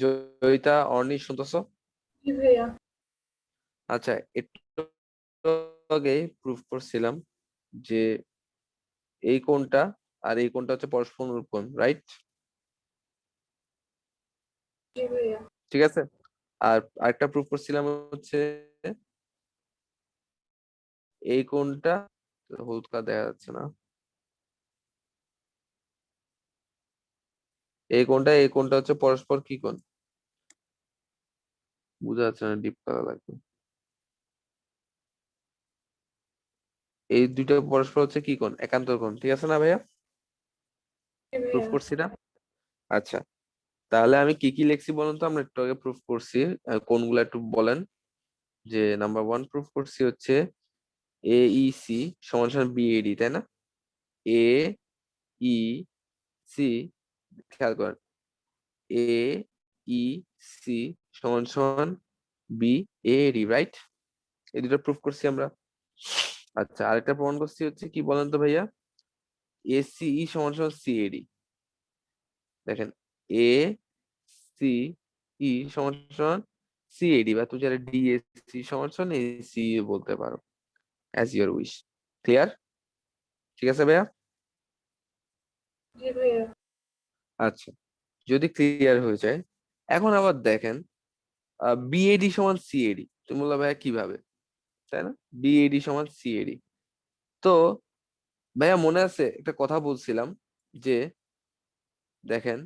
জয়িতা, অর্নি শুনতেছো? জি ভাইয়া। আচ্ছা, একটু আগে প্রুফ করছিলাম যে এই কোণটা আর এই কোণটা হচ্ছে পরস্পর অনুরূপ কোণ, রাইট? জি ভাইয়া। ঠিক আছে। আর আরেকটা প্রুফ করছিলাম হচ্ছে এই কোণটা, হলুদ কালার দেখা যাচ্ছে না, এই কোণটা হচ্ছে পরস্পর কি কোণ? বোঝা যাচ্ছে না, ডিপ কালার লাগবে। এই দুইটা পরস্পর হচ্ছে কি কোণ? একান্তর কোণ, ঠিক আছে না ভাইয়া? জি প্রুফ ভাইয়া। করছি না? আচ্ছা, তাহলে আমি কি কি লিখছি বলুন তো? আমরা একটু আগে প্রুফ করছি, কোনগুলো একটু বলেন। যে নাম্বার 1 প্রুফ করছি হচ্ছে AEC সমান সমান BAD, তাই না? AEC, খেয়াল করেন, AEC সমান সমান BAD, রাইট? এই দুটো প্রুফ করছি আমরা। আচ্ছা, আরেকটা প্রমাণ করছি হচ্ছে কি বলেন তো ভাইয়া? ACE সমান সমান CAD। দেখেন, ACE সমান সমান CAD, বা তুমি যারা DSC সমান সমান ACE বলতে পারো, অ্যাজ ইউর উইশ। ক্লিয়ার? ঠিক আছে ভাইয়া? জি ভাইয়া। আচ্ছা, যদি ক্লিয়ার হয়ে যায়, এখন আবার দেখেন BAD সমান CAD, তুমি বললা ভাইয়া কিভাবে, তাই না? BAD সমান CAD, তো ভাইয়া মনে আছে একটা কথা বলছিলাম যে দেখেন,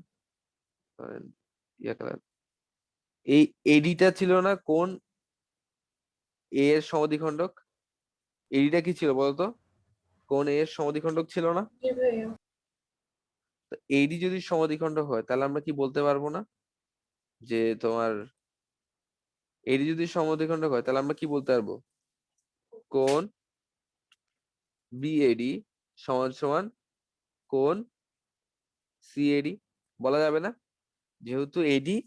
ধরেন, ইয়া কালার, এই এডিটা ছিল না কোন এ এর সমদ্বিখণ্ডক? এডিটা কি ছিল বলতো? কোন এ এর সমদ্বিখণ্ডক ছিল না? জি ভাইয়া। তো এডি যদি সমদ্বিখণ্ডক হয় তাহলে আমরা কি বলতে পারবো না যে তোমার, এডি যদি সমদ্বিখণ্ডক হয় তাহলে আমরা কি বলতে পারবো? কোন বিএডি সমান সমান কোন সিএডি, বলা যাবে না? যেহেতু এডি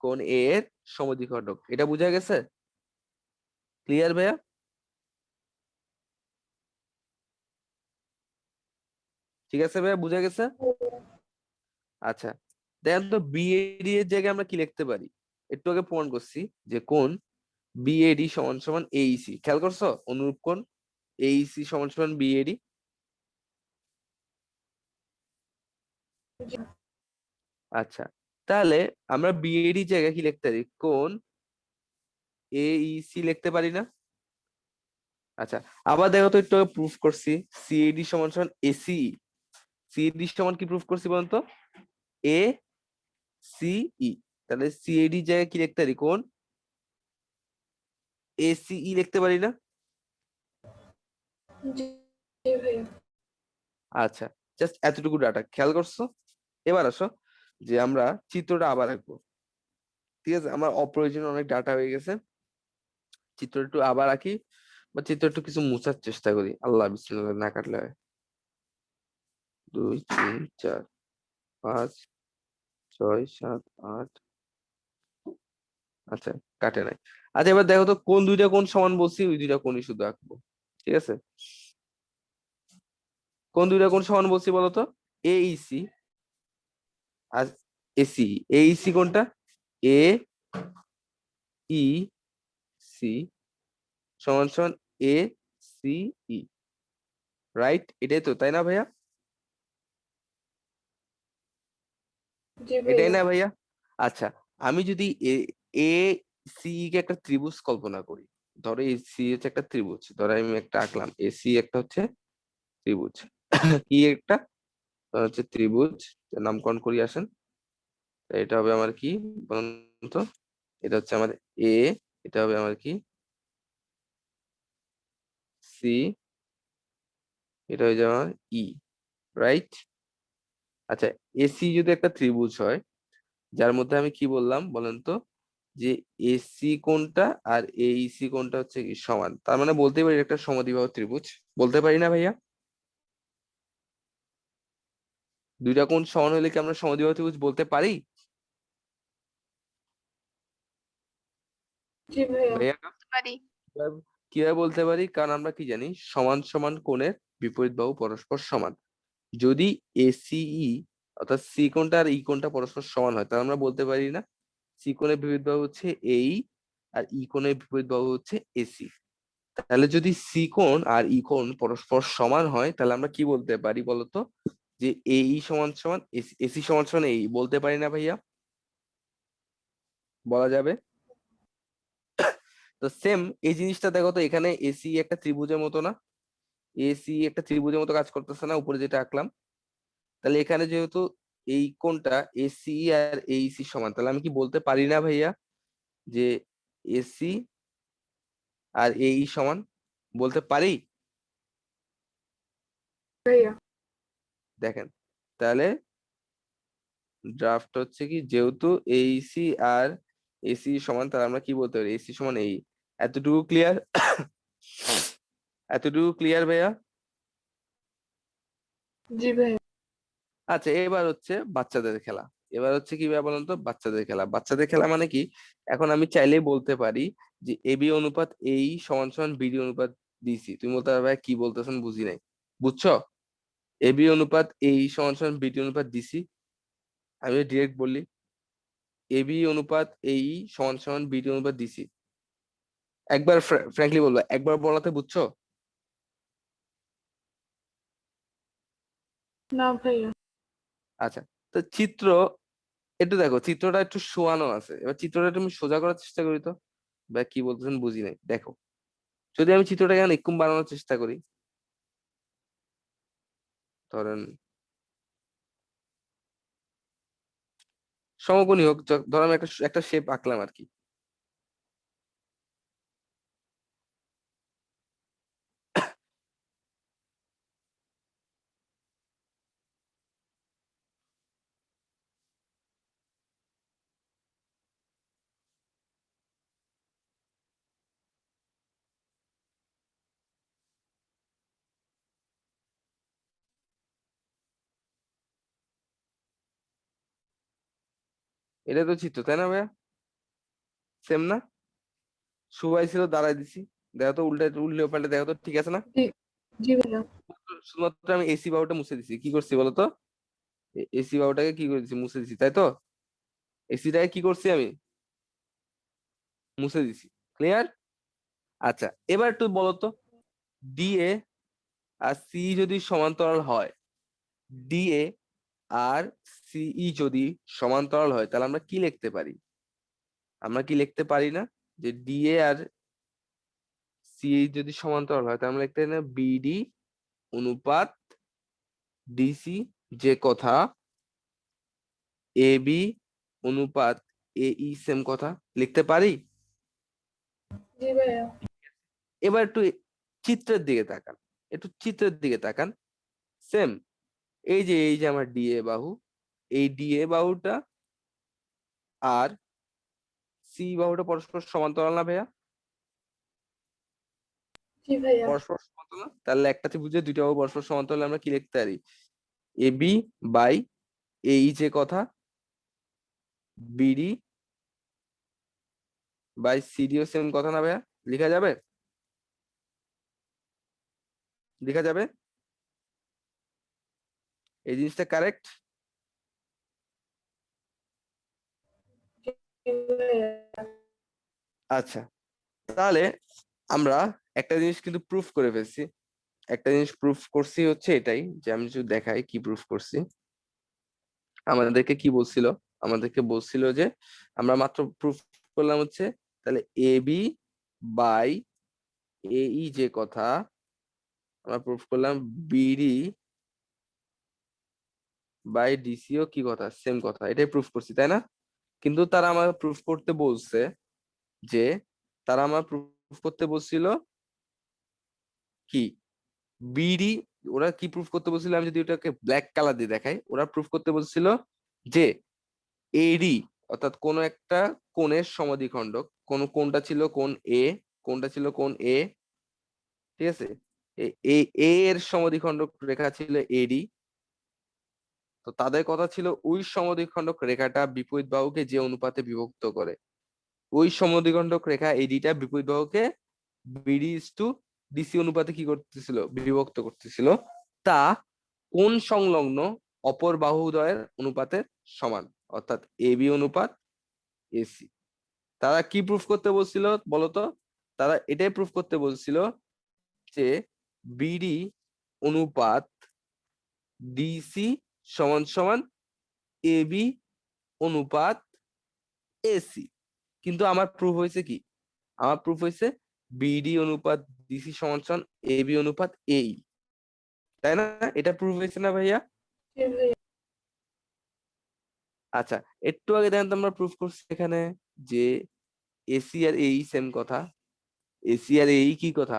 কোন এ এর সমদ্বিখণ্ডক, এটা বোঝা গেছে? ক্লিয়ার ভাইয়া? ঠিক আছে ভাইয়া, বুঝা গেছে? আচ্ছা, দেখেন তো বিএডি এর জায়গায় আমরা কি লিখতে পারি? একটু আগে প্রমাণ করছি যে কোন বিএডি সমান সমান এইসি, খেয়াল করছো? অনুরূপ কোণ এইসি সমান সমান বিএডি। জি। আচ্ছা, তাহলে আমরা বিএডি জায়গায় কি লিখতে পারি? কোন এইসি লিখতে পারি না? আচ্ছা, আবার দেখো তো, একটু প্রুফ করছি সিএডি সমান সমান এসিই। সিএডি সমান কি প্রুফ করছি বলুন তো? এ সিই। তাহলে সিএডি জায়গায় কি লিখতে পারি? কোন এসিই লিখতে পারি না? জি ভাইয়া। আচ্ছা, জাস্ট এতটুকু ডাটা খেয়াল করছো? এবার আসো যে আমরা চিত্রটা আবার আঁকবো। ঠিক আছে, আমার অপ্রয়োজনীয় অনেক ডাটা হয়ে গেছে, চিত্র একটু আবার আঁকি, বা চিত্র একটু কিছু মুছার চেষ্টা করি, আল্লাহ বিসমিল্লাহ না কাটলে হয়। 2 3 4 5 6 7 8, আচ্ছা কাটে নাই। আচ্ছা, এবার দেখো তো কোন দুইটা কোণ সমান বলছি, ওই দুইটা কোণই শুধু আঁকবো। ঠিক আছে, কোন দুইটা কোণ সমান বলছি বলতো? এইসি আর এসি। এইসি কোনটা? এ ই সি সমান সমান এ সি ই, রাইট? এটাই তো, তাই না ভাইয়া? জি এটাই ভাইয়া। না ভাইয়া? আচ্ছা, আমি যদি এ এ সি কে একটা ত্রিভুজ কল্পনা করি, ধরো এই সি হচ্ছে একটা ত্রিভুজ, ধরো আমি একটা আঁকলাম, এসি একটা হচ্ছে ত্রিভুজ। কি একটা হচ্ছে ত্রিভুজ, নামকরণ করি আসেন। এটা হবে আমার কি বলুন তো? এটা হচ্ছে আমার এ, এটা হবে আমার কি সি, এটা হয়ে যাবে আমার ই, রাইট? আচ্ছা, এসি যদি একটা ত্রিভুজ হয়, যার মধ্যে আমি কি বললাম বলেন তো, যে এসি কোণটা আর এইসি কোণটা হচ্ছে কি সমান, তার মানে বলতে পারি একটা সমদ্বিবাহু ত্রিভুজ, বলতে পারি না ভাইয়া? দুইটা কোণ সমান হলে কি আমরা সমদ্বিবাহু ত্রিভুজ বলতে পারি জি ভাইয়া। ভাইয়া? পারি। কিভাবে কিভাবে বলতে পারি? কারণ আমরা কি জানি, সমান সমান কোণের বিপরীত বাহু পরস্পর সমান। যদি এসিই অর্থাৎ সি কোণটা আর ই কোণটা পরস্পর সমান হয়, তাহলে আমরা বলতে পারি না সি কোণের বিপরীত বাহু হচ্ছে এই আর ই কোণের বিপরীত বাহু হচ্ছে এসি। তাহলে যদি সি কোণ আর ই কোণ পরস্পর সমান হয় তাহলে আমরা কি বলতে পারি বলতো, যে এই সমান সমান এসি সমান সমান এই, বলতে পারি না ভাইয়া? বলা যাবে। তো সেম এই জিনিসটা দেখো তো, এখানে এসি একটা ত্রিভুজের মতো না? এসি একটা ত্রিভুজের মতো কাজ করতেছে না উপরে যেটা আঁকলাম? তাহলে এখানে যেহেতু এই কোণটা এসি আর এইসি সমান, তাহলে আমি কি বলতে পারি না ভাইয়া যে এসি আর এই সমান? বলতে পারি। ভাইয়া। দেখেন তাহলে ড্রাফট হচ্ছে কি, যেহেতু এইসি আর এসি সমান, তাহলে আমরা কি বলতে পারি এসি সমান এই। এতটুকু ক্লিয়ার? এতটুকু ক্লিয়ার ভাইয়া? জি ভাইয়া। আচ্ছা, এবার হচ্ছে বাচ্চাদের খেলা। এবার হচ্ছে কি ভাইয়া বলুন তো, বাচ্চাদের খেলা। বাচ্চাদের খেলা মানে কি, এখন আমি চাইলেই বলতে পারি যে এবি অনুপাত এই সমান সমান বিডি অনুপাত ডিসি। তুমি বলতে পারবে ভাইয়া কি বলতেছেন, বুঝি নাই। বুঝছো? এবি অনুপাত এই সমান সমান বিডি অনুপাত ডিসি। আমি ডিরেক্ট বললি এবি অনুপাত এই সমান সমান বিডি অনুপাত ডিসি। একবার ফ্র্যাঙ্কলি বলবো, একবার বলাতে বুঝছো? না ভাইয়া। আচ্ছা, তো চিত্র একটু দেখো, চিত্রটা একটু শোয়ানো আছে, এবার চিত্রটা তুমি সোজা করার চেষ্টা করি তো। বা কি বলতেছেন বুঝি নাই, দেখো। যদি আমি চিত্রটাকে এখন এরকম বানানোর চেষ্টা করি, ধরেন সমকোণী হোক, ধর আমি একটা একটা শেপ আঁকলাম আর কি। এটা তো চিত্র, তাই না ভাইয়া? সেম না? শুভাই ছিল, দাঁড়াই দিছি। দেখো তো, উল্টে উল্টে পাল্টে দেখো তো, ঠিক আছে না? জি। জি ভাইয়া। শুধুমাত্র আমি এসি বাহুটা মুছে দিছি, কি করছি বলতো? এসি বাহুটাকে কি করে দিছি, মুছে দিছি, তাই তো? এসিটাকে কি করছি আমি, মুছে দিছি। ক্লিয়ার? আচ্ছা, এবার একটু বলো তো, ডিএ আর সি যদি সমান্তরাল হয়, ডিএ আর সিই যদি সমান্তরাল হয়, তাহলে আমরা কি লিখতে পারি? আমরা কি লিখতে পারি না যে ডিএ আর সিই যদি সমান্তরাল হয়, তাহলে আমরা লিখতে পারি না বিডি অনুপাত ডিসি, যে কথা এবি অনুপাত এই সেম কথা লিখতে পারি? জি ভাইয়া। এবার একটু চিত্রের দিকে তাকান, একটু চিত্রের দিকে তাকান। সেম এই যে আমার ডিএ বাহু, এই ডিএ বাহুটা আর সি বাহুটা পরস্পর সমান্তরাল না ভাইয়া? জি ভাইয়া। পরস্পর সমান্তরাল না? তাহলে একটা ত্রিভুজের দুইটা বাহু পরস্পর সমান্তরাল, আমরা কি লিখতে পারি? এবি বাই এই যে কথা বিডি বাই সিডিও সেম কথা না ভাইয়া? লেখা যাবে? লেখা যাবে? এই জিনিসটা কারেক্ট? জি ভাইয়া। আচ্ছা, তাহলে আমরা একটা জিনিস কিন্তু প্রুফ করে ফেলছি। একটা জিনিস প্রুফ করছি হচ্ছে এটাই, যে আমি যদি দেখাই কি প্রুফ করছি। আমাদেরকে কি বলছিল? আমাদেরকে বলছিল যে আমরা মাত্র প্রুফ করলাম হচ্ছে, তাহলে এবি বাই এই যে কথা, আমরা প্রুফ করলাম বিডি বাই ডিসিও কি কথা, সেম কথা, এটাই প্রুফ করছি, তাই না? কিন্তু তারা আমার প্রুফ করতে বলছে যে, তারা আমার প্রুফ করতে বলছিল কি, বিডি, ওরা কি প্রুফ করতে বলছিল, আমি যদি ওটাকে ব্ল্যাক কালার দিয়ে দেখাই, ওরা প্রুফ করতে বলছিল যে এডি অর্থাৎ কোন একটা কোণের সমদ্বিখণ্ডক, কোনটা ছিল কোণ এ, কোনটা ছিল কোণ এ, ঠিক আছে? এ এর সমদ্বিখণ্ডক রেখা ছিল এডি। তো তাদের কথা ছিল ওই সমদ্বিখণ্ডক রেখাটা বিপরীত বাহুকে যে অনুপাতে বিভক্ত করে, ওই সমদ্বিখণ্ডক রেখা এডিটা বিপরীত বাহুকে বিডি টু ডিসি অনুপাতে কি করতেছিল, বিভক্ত করতেছিল, তা কোণ সংলগ্ন অপর বাহুদ্বয়ের অনুপাতের সমান, অর্থাৎ এবি অনুপাত এসি। তারা কি প্রুফ করতে বলছিল বলতো? তারা এটাই প্রুফ করতে বলছিল যে বিডি অনুপাত ডিসি সমান সমান এবি অনুপাত এসি। কিন্তু আমার প্রুফ হয়েছে কি? আমার প্রুফ হয়েছে বিডি অনুপাত ডিসি সমান সমান এবি অনুপাত এই, তাই না? এটা প্রুফ হয়েছে না ভাইয়া? জি ভাইয়া। আচ্ছা, একটু আগে দেখেন তো আমরা প্রুফ করছি এখানে যে এসি আর এই সেম কথা, এসি আর এই কি কথা?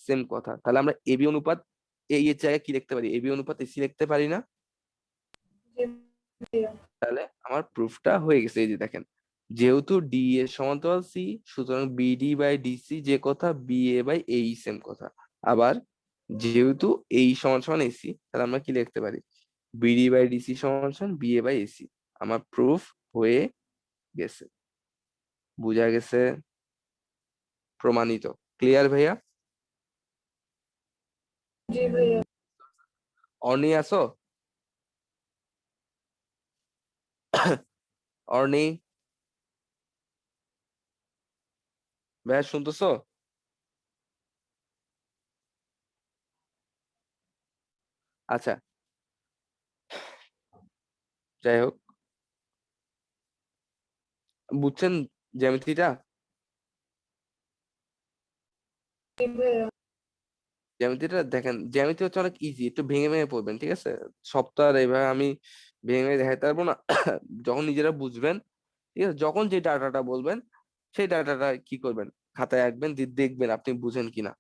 সেম কথা। তাহলে আমরা এবি অনুপাত এই এর জায়গায় কি লিখতে পারি? এবি অনুপাত এসি লিখতে পারি না? জি ভাইয়া। তাহলে আমার প্রুফটা হয়ে গেছে। এই যে দেখেন, যেহেতু ডি এর সমান্তরাল সি, সুতরাং বিডি বাই ডিসি যে কথা, বি এ বাই এই সেম কথা। আবার যেহেতু এই সমান সমান এসি, তাহলে আমরা কি লিখতে পারি? বিডি বাই ডিসি সমান সমান বি এ বাই এসি। আমার প্রুফ হয়ে গেছে। বুঝা গেছে? প্রমাণিত। ক্লিয়ার ভাইয়া? জি ভাইয়া। অর্নি আসো? অর্নি ভাইয়া শুনতেছো? আচ্ছা, যাই হোক, বুঝছেন জ্যামিতিটা? জি ভাইয়া। জ্যামিতিটা দেখেন, জ্যামিতি হচ্ছে অনেক ইজি, একটু ভেঙে ভেঙে পড়বেন, ঠিক আছে? সব তো আর এইভাবে আমি ভেঙে ভেঙে দেখাতে পারবো না। যখন নিজেরা বুঝবেন, ঠিক আছে, যখন যে ডাটাটা বলবেন সেই ডাটাটা কি করবেন, খাতায় আঁকবেন, দিয়ে দেখবেন আপনি বুঝেন কিনা।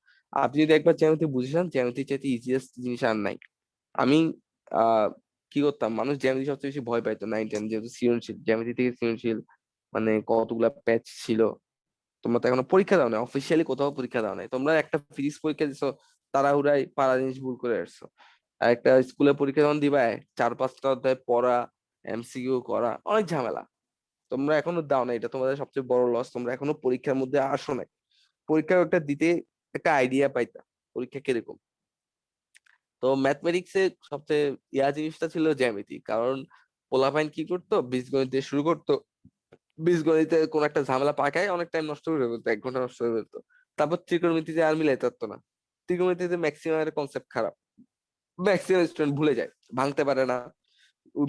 আপনি যদি একবার জ্যামিতি বুঝেছেন, জ্যামিতি চাইতে ইজিয়েস্ট জিনিস আর নাই। আমি আহ কি করতাম, মানুষ জ্যামিতি সবচেয়ে বেশি ভয় পাইতো 9-10, যেহেতু সৃজনশীল, জ্যামিতি থেকে সৃজনশীল মানে কতগুলা প্যাচ ছিল। তোমরা তো এখনো পরীক্ষা দাও না, অফিসিয়ালি কোথাও পরীক্ষা দাও নাই, তোমরা একটা ফিজিক্স পরীক্ষা দিছো, তাড়াহুড়ায় পারা জিনিস ভুল করে আসছো। আর একটা স্কুলে পরীক্ষা যখন দিবা, 4-5টা অধ্যায় পড়া, এমসিকিউ করা, অনেক ঝামেলা। তোমরা এখনো দাও না, এটা তোমাদের সবচেয়ে বড় লস, তোমরা এখনো পরীক্ষার মধ্যে আসো নাই। পরীক্ষা একটা দিতে একটা আইডিয়া পাইতা পরীক্ষা কিরকম। তো ম্যাথমেটিক্সে সবচেয়ে জিনিসটা ছিল জ্যামিতি, কারণ পোলাপাইন কি করতো, বীজগণিত দিয়ে শুরু করতো, বীজগণিতে কোন একটা ঝামেলা পাকায় অনেক টাইম নষ্ট করে ফেলতো, 1 ঘন্টা নষ্ট করে ফেলতো। তারপর ত্রিকোণমিতিতে আর মিলাইতে পারতো না। ত্রিকোণমিতিতে ম্যাক্সিমাম এর কনসেপ্ট খারাপ, ম্যাক্সিমাম স্টুডেন্ট ভুলে যায়, ভাঙতে পারে না।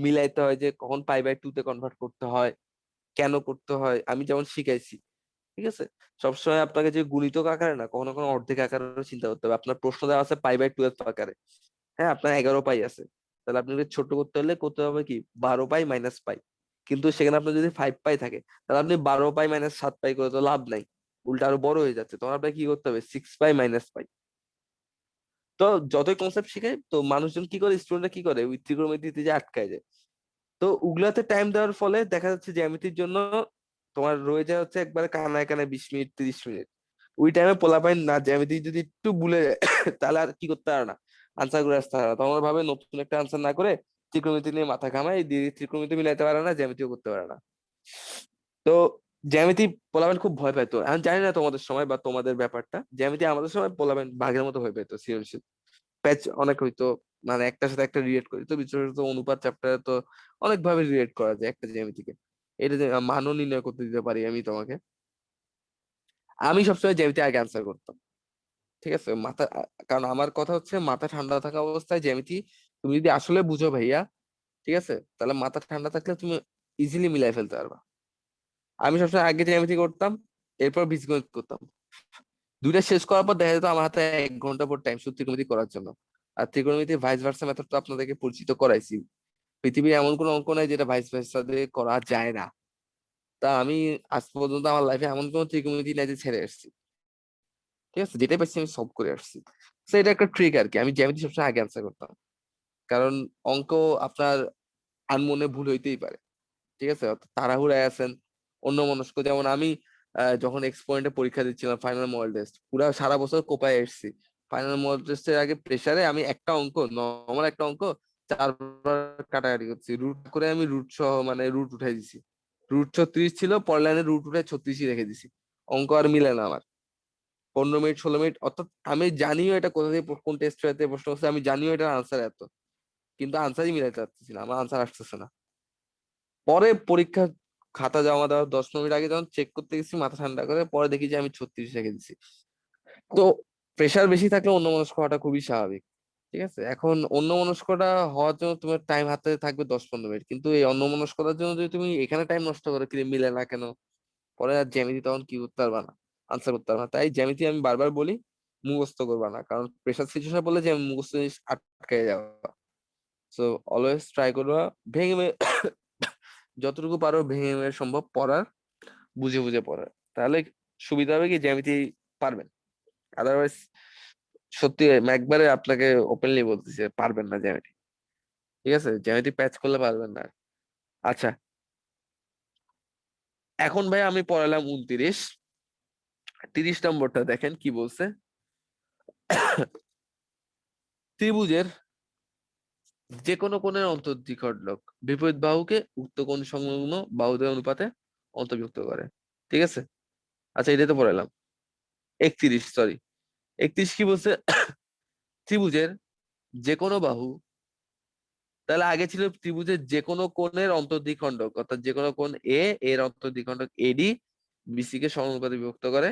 মিলাইতে হয় যে কখন পাই/2 তে কনভার্ট করতে হয়, কেন করতে হয়, আমি যেমন শিখাইছি, ঠিক আছে? সবসময় আপনাকে যে গুণিতক আকারে না, কখনো কখনো অর্ধেক আকারে চিন্তা করতে হবে। আপনার প্রশ্ন দেওয়া আছে পাই/12 আকারে, হ্যাঁ, আপনার 11 পাই আছে, তাহলে আপনাকে ছোট করতে হলে করতে হবে কি 12 পাই মাইনাস পাই। কিন্তু সেখানে আপনার যদি 5 পাই থাকে, তাহলে আপনি 12 পাই মাইনাস 7 পাই করে তো লাভ নাই, উল্টা আরো বড় হয়ে যাচ্ছে, তখন আপনাকে কি করতে হবে 6 পাই মাইনাস পাই। তো যতই কনসেপ্ট শিখায়, তো মানুষজন কি করে, স্টুডেন্টরা কি করে, ওই ত্রিকোণমিতিতে যে আটকায় যায়। তো ওগুলাতে টাইম দেওয়ার ফলে দেখা যাচ্ছে জ্যামিতির জন্য তোমার রয়ে যায় হচ্ছে একবারে কানায় কানায় 20 মিনিট 30 মিনিট। ওই টাইমে পোলাপাইন না জ্যামিতি যদি একটু ভুলে যায়, তাহলে আর কি করতে পারে না, আনসার করে আসতে পারে না। তখন ওরা ভাবে নতুন একটা আনসার না করে ত্রিকোণমিতি নিয়ে মাথা ঘামায় দিয়ে ত্রিকোণমিতি মিলাইতে পারে না, জ্যামিতিও করতে পারে না। তো জ্যামিতি পোলাপাইন খুব ভয় পাইতো। এখন জানি না তোমাদের সময় বা তোমাদের ব্যাপারটা, জ্যামিতি আমাদের সময় পোলাপাইন বাঘের মতো ভয় পাইতো। সৃজনশীল প্যাচ অনেক হইতো, মানে একটার সাথে একটা রিলেট করি তো, বিশেষত অনুপাত চ্যাপ্টারে তো অনেক ভাবে রিলেট করা যায় একটা জ্যামিতিকে। এটা যে মানও নির্ণয় করতে দিতে পারি আমি তোমাকে। আমি সবসময় জ্যামিতি আগে অ্যান্সার করতাম, ঠিক আছে? কারণ আমার কথা হচ্ছে মাথা ঠান্ডা থাকা অবস্থায় জ্যামিতি তুমি যদি আসলে বুঝো ভাইয়া, ঠিক আছে, তাহলে মাথা ঠান্ডা থাকলে তুমি ইজিলি মিলাই ফেলতে পারবা। আমি সবসময় আগে জ্যামিতি করতাম, এরপর বীজগণিত করতাম। দুইটা শেষ করার পর দেখা যেত আমার হাতে 1 ঘন্টা পর টাইম শুধু ত্রিকোণমিতি করার জন্য। আর ত্রিকোণমিতি ভাইস ভার্সা মেথড তো আপনাদেরকে পরিচিত করাইছি। পৃথিবীর এমন কোনো অঙ্ক নাই যেটা ভাইস ভার্সা দিয়ে করা যায় না। তা আমি আজ পর্যন্ত আমার লাইফে এমন কোনো ত্রিকোণমিতি নাই যে ছেড়ে আসছি, ঠিক আছে? যেটাই পাচ্ছি আমি সলভ করে আসছি। তো এটা একটা ট্রিক আর কি, আমি জ্যামিতি সবসময় আগে অ্যান্সার করতাম। কারণ অঙ্ক আপনার আনমনে ভুল হইতেই পারে, ঠিক আছে? তাড়াহুড়ায় আছেন, অন্যমনস্ক, যেমন আমি যখন এক্সপোনেন্টে পরীক্ষা দিচ্ছিলাম ফাইনাল মডেল টেস্ট, পুরো সারা বছর কোপায় এসেছি। ফাইনাল মডেল টেস্টের আগে প্রেসারে আমি একটা অঙ্ক, নর্মাল একটা অঙ্ক 4 বার কাটাকাটি করছি, রুট করে আমি রুট সহ মানে রুট উঠাই দিছি। রুট 36 ছিল, পরের লাইনে রুট উঠে 36ই রেখে দিছি। অঙ্ক আর মিলে না আমার। 15 মিনিট 16 মিনিট, অর্থাৎ আমি জানিও এটা কোথা থেকে কোন টেস্ট প্রশ্ন হচ্ছে, আমি জানিও এটার আনসার এত, কিন্তু আনসারই মিলাইতে পারতেছি না, আমার আনসার আসতেছে না। পরে পরীক্ষা খাতা জমা দেওয়ার 10 মিনিট আগে যখন চেক করতে গেছি মাথা ঠান্ডা করে, পরে দেখি যে আমি 36 রেখে দিছি। তো প্রেশার বেশি থাকলে অন্যমনস্ক হওয়াটা খুবই স্বাভাবিক। ঠিক আছে, এখন অন্যমনস্কটা হওয়ার জন্য তোমার টাইম হাতে থাকবে 10-15 মিনিট, কিন্তু এই অন্যমনস্কতার জন্য যদি তুমি এখানে টাইম নষ্ট করো কি মিলে না কেন, পরে আর জ্যামিতি তখন কি করতে পারবা না, আনসার করতে পারবা না। তাই জ্যামিতি আমি বারবার বলি মুখস্থ করবা না, কারণ প্রেশার সিচুয়েশন বললে যে মুখস্থ জিনিস আটকে যাওয়া। সো অলওয়েজ ট্রাই করবা ভেঙে যতটুকু পারো ভেঙে ভেঙে সম্ভব পড়ার, বুঝে বুঝে পড়ার, তাহলে সুবিধা হবে কি জ্যামিতি পারবেন। আদারওয়াইজ সত্যি একবারে আপনাকে ওপেনলি বলতেছি পারবেন না জ্যামিতি। ঠিক আছে, জ্যামিতি প্যাচ করলে পারবেন না। আচ্ছা, এখন ভাই আমি পড়ালাম 29, 30 নম্বরটা দেখেন কি বলছে। ত্রিভুজের যে কোনো কোণের অন্তর্দ্বিখণ্ডক বিপরীত বাহুকে উক্ত কোণ সংলগ্ন বাহুদের অনুপাতে অন্তর্ভুক্ত করে। ঠিক আছে, আচ্ছা এটা তো পড়ালাম। 31, সরি 31 কি বলছে, ত্রিভুজের যে কোনো বাহু, তাহলে আগে ছিল ত্রিভুজের যে কোনো কোণের অন্তর্দ্বিখণ্ডক, অর্থাৎ যে কোনো কোণ এ এর অন্তর্দ্বিখণ্ডক এডি বিসি কে সমানুপাতে বিভক্ত করে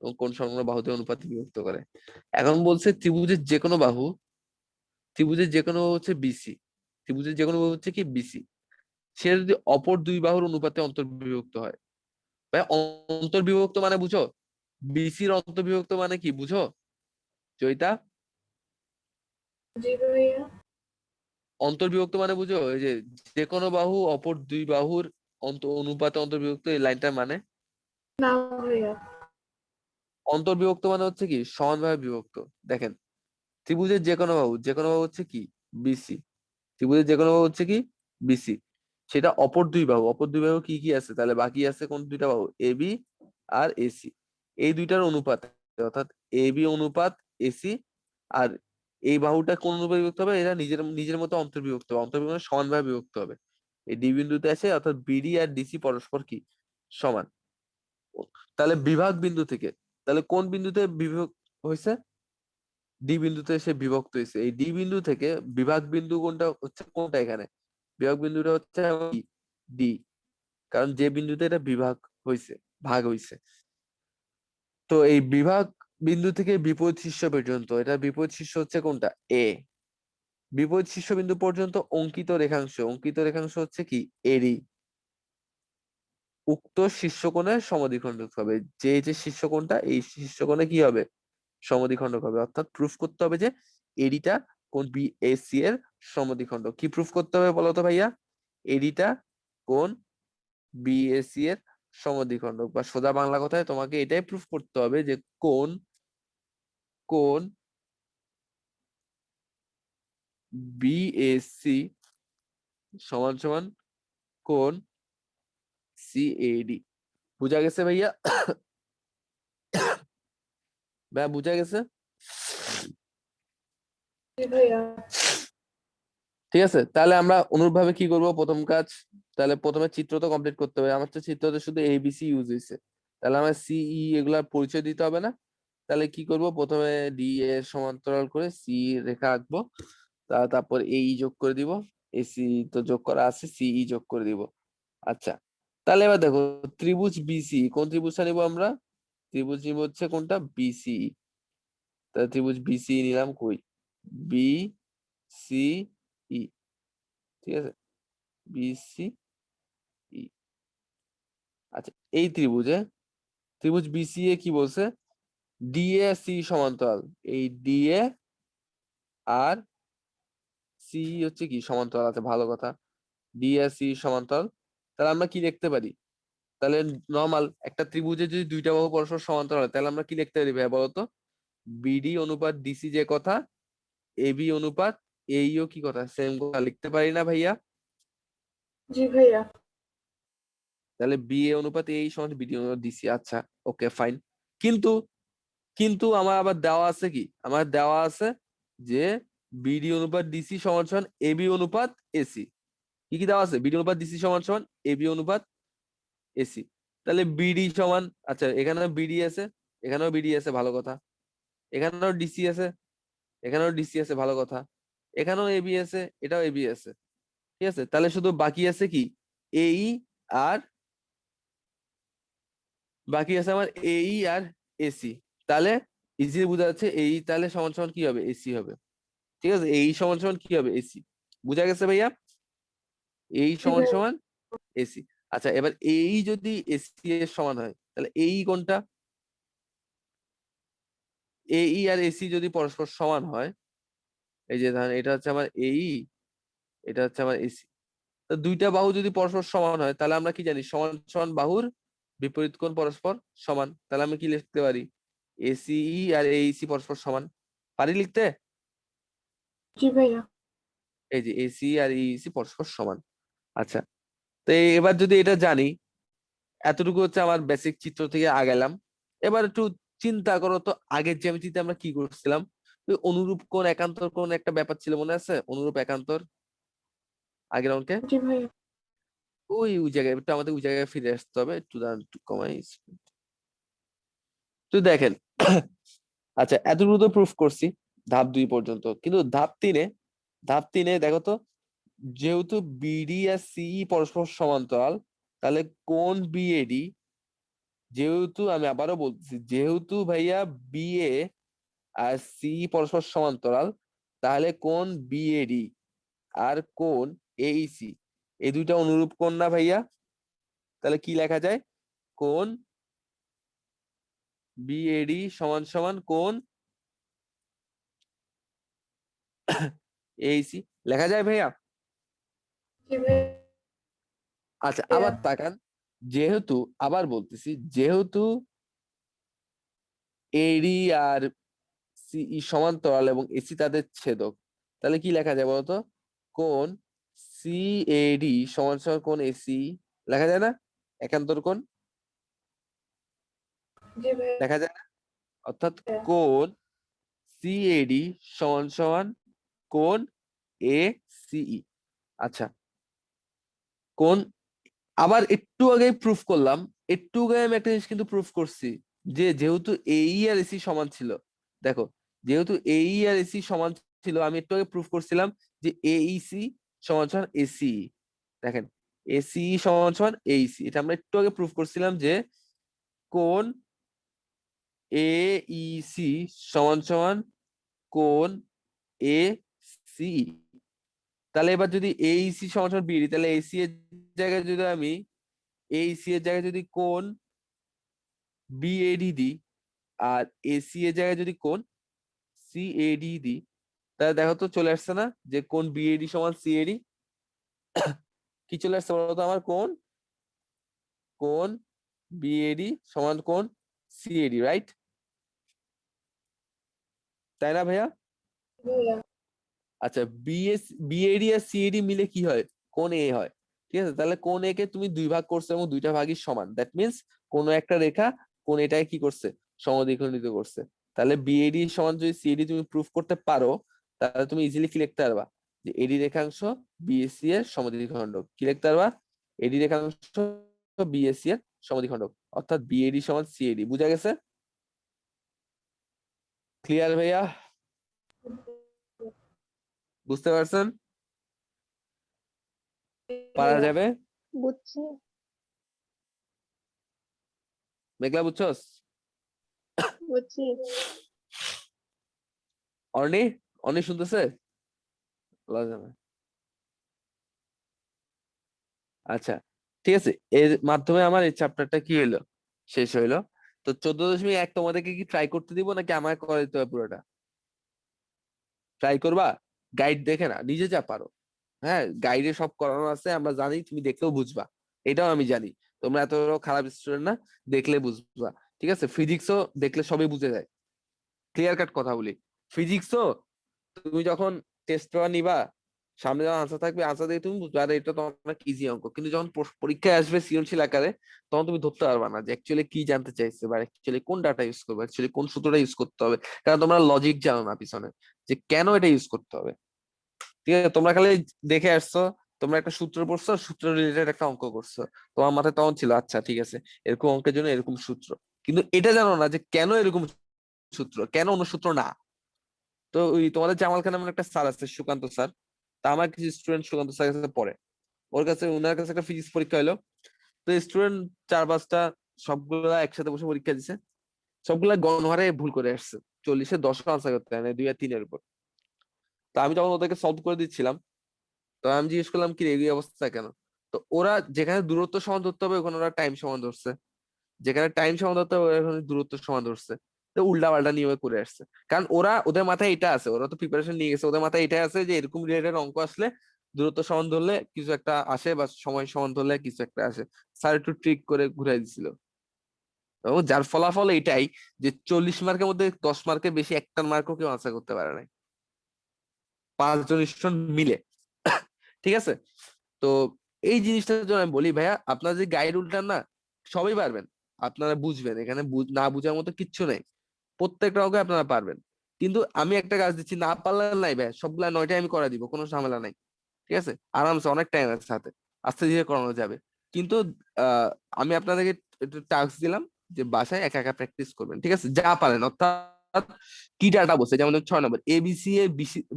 এবং কোণ সংলগ্ন বাহুদের অনুপাতে বিভক্ত করে। এখন বলছে ত্রিভুজের যে কোনো বাহু, ত্রিভুজের যে কোনো বাহু হচ্ছে বিসি, ত্রিভুজের যে কোনো বাহু হচ্ছে কি বিসি, সে যদি অপর দুই বাহুর অনুপাতে অন্তর্বিভক্ত হয়। ভাই অন্তর্বিভক্ত মানে বুঝো, বিসির অন্তর্বিভক্ত মানে কি বুঝো জয়িতা? জি ভাইয়া। অন্তর্বিভক্ত মানে বুঝো এই যে যে কোনো বাহু অপর দুই বাহুর অনুপাতে অন্তর্বিভক্ত, এই লাইনটা মানে। না ভাইয়া। অন্তর্বিভক্ত মানে হচ্ছে কি সমানভাবে বিভক্ত। দেখেন ত্রিভুজের যে কোনো বাহু, যে কোনো বাহু হচ্ছে কি বিসি, ত্রিভুজের যে কোনো বাহু হচ্ছে কি বিসি, সেটা অপর দুই বাহু, অপর দুই বাহু কি কি আছে, তাহলে বাকি আছে কোন দুইটা বাহু এবি আর এসি, এই দুইটার অনুপাত, অর্থাৎ এবি অনুপাত এসি। আর এই বাহুটা কোন অনুপাতে বিভক্ত হবে, এরা নিজের নিজের মতো অন্তর্বিভক্ত হবে, অন্তর্বিভক্ত মানে সমানভাবে বিভক্ত হবে। এই ডি বিন্দুতে আছে, অর্থাৎ বিডি আর ডিসি পরস্পর কি সমান। তাহলে বিভাগ বিন্দু থেকে, তাহলে কোন বিন্দুতে বিভক্ত হয়েছে, ডি বিন্দুতে এসে বিভক্ত হয়েছে। এই ডি বিন্দু থেকে বিভাগ বিন্দু কোনটা হচ্ছে, কোনটা এখানে বিভাগ বিন্দুটা হচ্ছে ডি, কারণ যে বিন্দুতে এটা বিভাগ হয়েছে, ভাগ হয়েছে। তো এই বিভাগ বিন্দু থেকে বিপরীত শীর্ষ পর্যন্ত, এটা বিপরীত শীর্ষ হচ্ছে কোনটা এ, বিপরীত শীর্ষবিন্দু পর্যন্ত অঙ্কিত রেখাংশ, অঙ্কিত রেখাংশ হচ্ছে কি এডি, উক্ত শীর্ষকোণের সমদ্বিখণ্ডক হবে। যে যে শীর্ষকোণটা, এই শীর্ষকোণে কি হবে সমদ্বিখণ্ডক হবে। অর্থাৎ প্রুফ করতে হবে যে এডিটা কোন বিএসি এর সমদ্বিখণ্ডক। কি প্রুফ করতে হবে বলতো ভাইয়া, এডিটা কোন বিএসি এর সমদ্বিখণ্ডক, বা সোজা বাংলা কথায় তোমাকে এটাই প্রুফ করতে হবে যে কোন কোন বিএসি সমান সমান কোন সিএডি। বুঝা গেছে ভাইয়া? ভাইয়া বুঝা গেছে? জি ভাইয়া। ঠিক আছে, তাহলে আমরা অনুরূপভাবে কি করব, প্রথম কাজ, তাহলে প্রথমে চিত্র তো কমপ্লিট করতে হবে। আমার তো চিত্রতে শুধু এবিসি ইউজ হয়েছে, তাহলে আমার সিই এগুলার পরিচয় দিতে হবে না। তাহলে কি করব, প্রথমে ডি এর সমান্তরাল করে সি রেখা আঁকবো, তারপর এই যোগ করে দিব, এসি তো যোগ করা আছে, সিই যোগ করে দিব। আচ্ছা, তাহলে এবার দেখো ত্রিভুজ বিসি, কোন ত্রিভুজটা নিব আমরা, ত্রিভুজ নিব হচ্ছে কোনটা বিসি। তাহলে ত্রিভুজ বিসি নিলাম, কই বি সি ই, ঠিক আছে বিসি ই। আচ্ছা, এই ত্রিভুজে, ত্রিভুজ বিসিএ কি বলছে, ডিএ সি সমান্তরাল, এই ডিএ আর সি হচ্ছে কি সমান্তরাল আছে, ভালো কথা, ডিএ সি সমান্তরাল। তাহলে আমরা কি লিখতে পারি, তাহলে নর্মাল একটা ত্রিভুজে যদি দুইটা বাহু পরস্পর সমান্তরাল হয়, তাহলে আমরা কি লিখতে পারি ভাইয়া বলতো, বিডি অনুপাত ডিসি যে কথা, এবি অনুপাত এইও কি কথা, সেম কথা লিখতে পারি না ভাইয়া? জি ভাইয়া। তাহলে বিএ অনুপাত এই সমান বিডি অনুপাত ডিসি। আচ্ছা, ওকে ফাইন। কিন্তু কিন্তু আমার আবার দেওয়া আছে কি, আমার দেওয়া আছে যে বিডি অনুপাত ডিসি সমান সমান এবি অনুপাত এসি। কি কি দেওয়া আছে, বিডি অনুপাত ডিসি সমান সমান এবি অনুপাত এসি। তাহলে বিডি সমান, আচ্ছা এখানেও বিডি আছে, এখানেও বিডি আছে, ভালো কথা, এখানেও ডিসি আছে, এখানেও ডিসি আছে, ভালো কথা। এখানেও এবি আছে, এটাও এবি আছে, ঠিক আছে? তাহলে শুধু বাকি আছে কি এই আর বাকি আছে আমার এই আর এসি। তাহলে ইজিলি বোঝা যাচ্ছে এই তাহলে সমান সমান কি হবে, এসি হবে। ঠিক আছে, এই সমান সমান কি হবে, এসি। বুঝা গেছে ভাইয়া? এই জি সমান ভাইয়া। সমান এসি। আচ্ছা, এবার এই যদি এসি এর সমান হয় তাহলে এই কোনটা, এই আর এসি যদি পরস্পর সমান হয়, এই যে ধরেন এটা হচ্ছে আমার এই, এটা হচ্ছে আমার এসি, তো দুইটা বাহু যদি পরস্পর সমান হয় তাহলে আমরা কি জানি, সমান সমান বাহুর বিপরীত কোণ পরস্পর সমান। তাহলে আমি কি লিখতে পারি, এসিই আর এইসি পরস্পর সমান। পারি লিখতে? জি ভাইয়া। এই যে এসি আর এইসি পরস্পর সমান। আচ্ছা, তো এবার যদি এটা জানি, এতটুকু হচ্ছে আমার বেসিক চিত্র থেকে আগালাম। এবার একটু চিন্তা করো তো, আগের জ্যামিতিতে আমরা কি করছিলাম, ওই অনুরূপ কোণ একান্তর কোণ একটা ব্যাপার ছিল, মনে আছে? অনুরূপ একান্তর আগের অঙ্কে। জি ভাইয়া। ওই জায়গায় একটু আমাদের ওই জায়গায় ফিরে আসতে হবে, একটু দাঁড়ান, একটু কমাই। তো দেখেন, আচ্ছা এতটুকু তো প্রুফ করছি ধাপ 2 পর্যন্ত, কিন্তু ধাপ তিনে দেখো তো, যেহেতু বিডি আর সিই পরস্পর সমান্তরাল, তাহলে কোণ বিএডি, যেহেতু আমি আবারও বলতেছি, যেহেতু ভাইয়া বিএ আর সি পরস্পর সমান্তরাল, তাহলে কোণ বিএডি আর কোণ এইসি এই দুইটা অনুরূপ কোণ না ভাইয়া? তাহলে কি লেখা যায়, কোণ বিএডি সমান সমান কোণ এইসি লেখা যায় ভাইয়া? জি ভাইয়া। আচ্ছা আবার তাকান, যেহেতু, আবার বলতেছি, যেহেতু এডি আর সিই সমান্তরাল এবং এসি তাদের ছেদক, তাহলে কি লেখা যায় বলতো, কোণ সিএডি সমান সমান কোণ এসি লেখা যায় না? একান্তর কোণ জি ভাইয়া। লেখা যায় না? অর্থাৎ কোণ সিএডি সমান সমান কোণ এ সিই। আচ্ছা, কোণ, আবার একটু আগে প্রুফ করলাম, একটু আগে আমি একটা জিনিস কিন্তু প্রুফ করছি, যে যেহেতু এই আর এসি সমান ছিল, দেখো, যেহেতু এই আর এসি সমান ছিল, আমি একটু আগে প্রুফ করছিলাম যে এইসি সমান সমান এসি। দেখেন, এসি সমান সমান এইসি, এটা আমরা একটু আগে প্রুফ করছিলাম যে কোণ এইসি সমান সমান কোণ এ সি। তাহলে এবার যদি এইসি সমান সমান বিডি, তাহলে এসি এর জায়গায় যদি আমি, এইসি এর জায়গায় যদি কোণ বিএডি দিই, আর এসি এর জায়গায় যদি কোণ সিএডি দিই, তাহলে দেখো তো চলে আসছে না যে কোণ বিএডি সমান সিএডি? কি চলে আসছে বলতো আমার, কোণ কোণ বিএডি সমান কোণ সিএডি, রাইট? তাই না ভাইয়া? ভাইয়া। আচ্ছা, বিএডি আর সিএডি মিলে কি হয়, কোণ এ হয়। ঠিক আছে, তাহলে কোণ এ কে তুমি 2 ভাগ করছো এবং দুইটা ভাগই সমান, দ্যাট মিনস কোন একটা রেখা কোণ এটাকে কি করছে, সমদ্বিখণ্ডিত করছে। তাহলে বিএডি সমান যদি সিএডি তুমি প্রুফ করতে পারো, তাহলে তুমি ইজিলি কি লিখতে পারবা, যে এডি রেখাংশ বিএসি এর সমদ্বিখণ্ডক। কি লিখতে পারবা, এডি রেখাংশ বিএসি এর সমদ্বিখণ্ডক, অর্থাৎ বিএডি সমান সিএডি। বুঝা গেছে? ক্লিয়ার ভাইয়া? বুঝতে পারছেন? পারা ভাইয়া। যাবে? বুঝছি। মেঘলা বুঝছস? বুঝছি। অর্নি, অর্নি শুনতেছে? আল্লাহ জানে। আচ্ছা, ঠিক আছে, এর মাধ্যমে আমার এই চ্যাপ্টারটা কি হলো, শেষ হইলো। তো 14.1 তোমাদেরকে কি ট্রাই করতে দিব নাকি আমাকে করে দিতে হবে পুরোটা? ট্রাই করবা? গাইড দেখে না, নিজে যা পারো। হ্যাঁ, গাইডে সব করানো আছে, আমরা জানি, তুমি দেখলেও বুঝবা, এটাও আমি জানি। তোমরা এত খারাপ স্টুডেন্ট না, দেখলে বুঝবা। ঠিক আছে, ফিজিক্সও দেখলে সবই বুঝে যায়। ক্লিয়ার কাট কথা বলি, ফিজিক্সও তুমি যখন টেস্ট পেপার নিবা, সামনে যখন আনসার থাকবে, আনসার দেখে তুমি বুঝবে আরে এটা তো অনেক ইজি অঙ্ক, কিন্তু যখন পরীক্ষায় আসবে সৃজনশীল আকারে, তখন তুমি ধরতে পারবা না যে অ্যাকচুয়ালি কি জানতে চাইছে, বা অ্যাকচুয়ালি কোন ডাটা ইউজ করবে, অ্যাকচুয়ালি কোন সূত্রটা ইউজ করতে হবে। কারণ তোমরা লজিক জানো না পিছনে, যে কেন এটা ইউজ করতে হবে। ঠিক আছে, তোমরা খালি দেখে আসছো, তোমরা একটা সূত্র পড়ছো, সূত্র রিলেটেড একটা অঙ্ক করছো, তোমার মাথায় তখন ছিল আচ্ছা ঠিক আছে, এরকম অঙ্কের জন্য এরকম সূত্র, কিন্তু এটা জানো না যে কেন এরকম সূত্র, কেন অন্য সূত্র না। তো ওই তোমাদের জামাল খান নামের একটা স্যার আছে, সুকান্ত স্যার। তা আমার কিছু স্টুডেন্ট সুকান্ত স্যারের কাছে পড়ে, ওনার কাছে একটা ফিজিক্স পরীক্ষা হলো। তো স্টুডেন্ট 4-5টা সবগুলা একসাথে বসে পরীক্ষা দিছে, সবগুলা গণহারে ভুল করে আসছে। 40-এ 10 আনসার করতে হয় না, 2 আর 3-এর উপর। তো আমি তখন ওদেরকে সলভ করে দিচ্ছিলাম। তো আমি জিজ্ঞেস করলাম কি রে, এই অবস্থা কেন? তো ওরা যেখানে দূরত্ব সমান ধরতে হবে ওখানে ওরা টাইম সমান ধরছে, যেখানে টাইম সমান ধরতে হবে ওখানে দূরত্ব সমান ধরছে। তো উল্টা পাল্টা নিয়মে করে আসছে। কারণ ওদের মাথায় এটা আছে, ওরা তো প্রিপারেশন নিয়ে গেছে, ওদের মাথায় এটা আছে যে এরকম রিলেটেড অঙ্ক আসলে দূরত্ব সমান ধরলে কিছু একটা আসে, বা সময় সমান ধরলে কিছু একটা আসে। স্যার একটু ট্রিক করে ঘুরাই দিছিল, এবং যার ফলাফল এটাই যে 40 মার্কের মধ্যে 10 মার্কের বেশি একটা মার্কও কেউ আনসার করতে পারে নাই, 5জন স্টুডেন্ট মিলে। ঠিক আছে? তো এই জিনিসটার জন্য আমি বলি ভাইয়া, আপনার যে গাইড উল্টান না, সবই পারবেন, আপনারা বুঝবেন, এখানে না বুঝার মতো কিচ্ছু নেই, প্রত্যেকটা অঙ্কে আপনারা পারবেন। কিন্তু আমি একটা কাজ দিচ্ছি, না পারলে নাই ভাই, সবগুলা 9টায় আমি করা দিব, কোনো ঝামেলা নাই। ঠিক আছে? আরামসে, অনেক টাইম আছে হাতে, আস্তে ধীরে করানো যাবে। কিন্তু আহ আমি আপনাদেরকে একটু টাস্ক দিলাম যে বাসায় একা একা প্র্যাকটিস করবেন, ঠিক আছে, যা পারেন। অর্থাৎ কি ডাটা বসে, যেমন 6 নম্বর এবিসি এর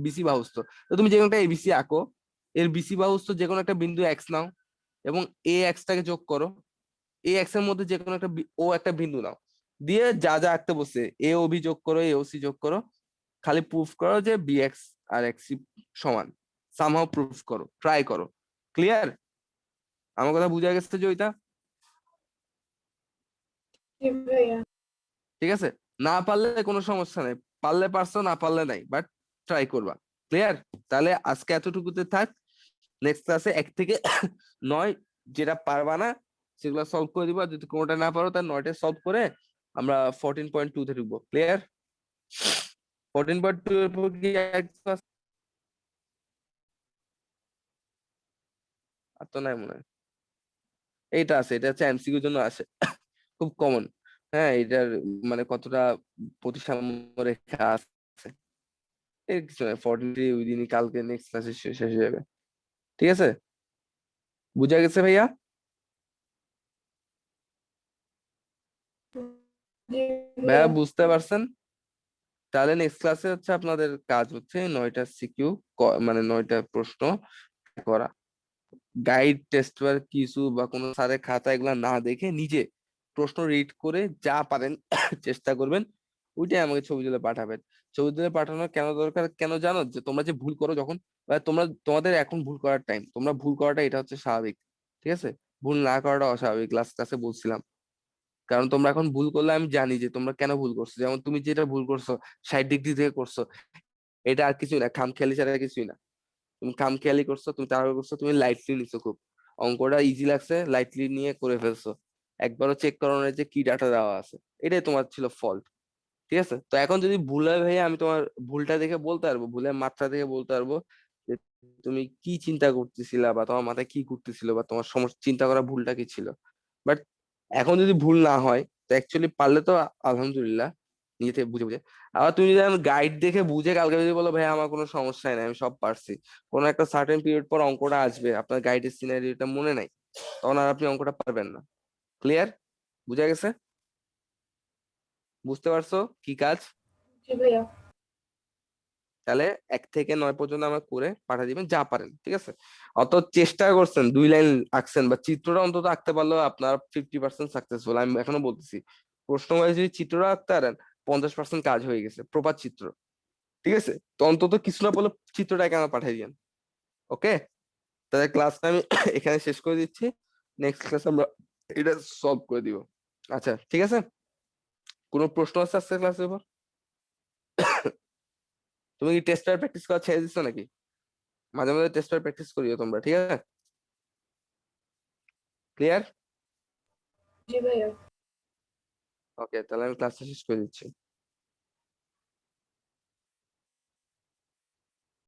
বিসি বাহুস্থ, তো তুমি যে কোনো একটা এবিসি আঁকো, এর বিসি বাহুস্থ যে কোনো একটা বিন্দু এক্স নাও, এবং এ এক্স টাকে যোগ করো, এ এক্স এর মধ্যে যে কোনো একটা ও একটা বিন্দু নাও, দিয়ে যা যা আঁকতে বসে এ ও বি যোগ করো, এ ও সি যোগ করো, খালি প্রুফ করো যে বি এক্স আর এক্স সমান, সামহাও প্রুফ করো, ট্রাই করো। ক্লিয়ার? আমার কথা বুঝা গেছে জয়িতা? জি ভাইয়া। ঠিক আছে? না পারলে কোনো সমস্যা নেই, পারলে পারছো, না পারলে নাই, বাট ট্রাই করবা। ক্লিয়ার? তাহলে আজকে এতটুকুতে থাক। নেক্সট ক্লাসে 1 থেকে 9 যেটা পারবা না সেগুলো সলভ করে দিবা, যদি কোনোটা না পারো তার 9টা সলভ করে আমরা 14.2 তে ঢুকবো। ক্লিয়ার? 14.2 এর পর কি আর class? আর তো নাই মনে হয়। এইটা আছে, এটা হচ্ছে এমসিকিউর জন্য আসে, খুব কমন। হ্যাঁ, এটার মানে কতটা প্রতিসাম্য রেখা আছে, এর কিছু নাই, 43 ওই দিনই কালকে নেক্সট ক্লাসে শেষ হয়ে যাবে। ঠিক আছে? বুঝা গেছে ভাইয়া? জি ভাইয়া ভাইয়া। বুঝতে পারছেন? তাহলে নেক্সট ক্লাসে হচ্ছে আপনাদের কাজ হচ্ছে 9টা সিকিউ, মানে 9টা প্রশ্ন করা, গাইড টেস্ট পেপার কিছু বা কোনো স্যারের খাতা এগুলা না দেখে নিজে প্রশ্ন রিড করে যা পারেন চেষ্টা করবেন, ওইটাই আমাকে ছবি তুলে পাঠাবেন। ছবি তুলে পাঠানো কেন দরকার, কেন জানো? যে তোমরা যে ভুল করো যখন, বা তোমাদের এখন ভুল করার টাইম, তোমরা ভুল করাটা এটা হচ্ছে স্বাভাবিক। ঠিক আছে? ভুল না করাটা অস্বাভাবিক, লাস্ট ক্লাসে বলছিলাম। কারণ তোমরা এখন ভুল করলে আমি জানি যে তোমরা কেন ভুল করছো। যেমন তুমি যেটা ভুল করছো 60 ডিগ্রি থেকে করছো, এটা আর কিছুই না, খামখেয়ালি ছাড়া আর কিছুই না। তুমি খামখেয়ালি করছো, তুমি তাড়াহুড়ো করছো, তুমি লাইটলি নিছো খুব, অঙ্কটা ইজি লাগছে, লাইটলি নিয়ে করে ফেলছো, একবারও চেক করো না যে কি ডাটা দেওয়া আছে, এটাই তোমার ছিল ফল্ট। ঠিক আছে? তো এখন যদি ভুল হয় ভাই, আমি তোমার ভুলটা দেখে বলতে পারবো, ভুলের মাত্রা দেখে বলতে পারবো যে তুমি কি চিন্তা করতেছিলা, বা তোমার মাথায় কি ঘুরতেছিল, বা তোমার সমস্যা চিন্তা করা ভুলটা কি ছিল। বাট এখন যদি ভুল না হয়, তো অ্যাকচুয়ালি পারলে তো আলহামদুলিল্লাহ, নিজে থেকে বুঝে বুঝে। আবার তুমি যদি গাইড দেখে বুঝে কালকে যদি বলো ভাই আমার কোনো সমস্যাই নাই, আমি সব পারছি, কোনো একটা সার্টেন পিরিয়ড পর অঙ্কটা আসবে, আপনার গাইডের সিনারিওটা মনে নাই, তখন আর আপনি অঙ্কটা পারবেন না। ক্লিয়ার? বুঝা গেছে? বুঝতে পারছো কি কাজ? জি ভাইয়া। তাহলে 1 থেকে 9 পর্যন্ত আমার করে পাঠিয়ে দিবেন যা পারেন। ঠিক আছে? অত চেষ্টা করছেন, 2 লাইন আঁকছেন, বা চিত্রটা অন্তত আঁকতে পারলেও আপনার 50% সাকসেসফুল। আমি এখনো বলতেছি, প্রশ্ন ওয়াইজ যদি চিত্রটা আঁকতে পারেন 50% কাজ হয়ে গেছে, প্রপার চিত্র। ঠিক আছে? তো অন্তত কিছু না বলে চিত্রটাকে আমার পাঠিয়ে দিন। ওকে? তাহলে ক্লাসটা আমি এখানে শেষ করে দিচ্ছি, নেক্সট ক্লাস আমরা এটা সলভ করে দিব। আচ্ছা, ঠিক আছে? কোনো প্রশ্ন আছে আজকে ক্লাসের উপর? তুমি কি টেস্টার প্র্যাকটিস করা ছেড়ে দিচ্ছ নাকি? মাঝে মাঝে টেস্টার প্র্যাকটিস করিও তোমরা, ঠিক আছে? ক্লিয়ার? জি ভাইয়া। ওকে, তাহলে আমি ক্লাসটা শেষ করে দিচ্ছি।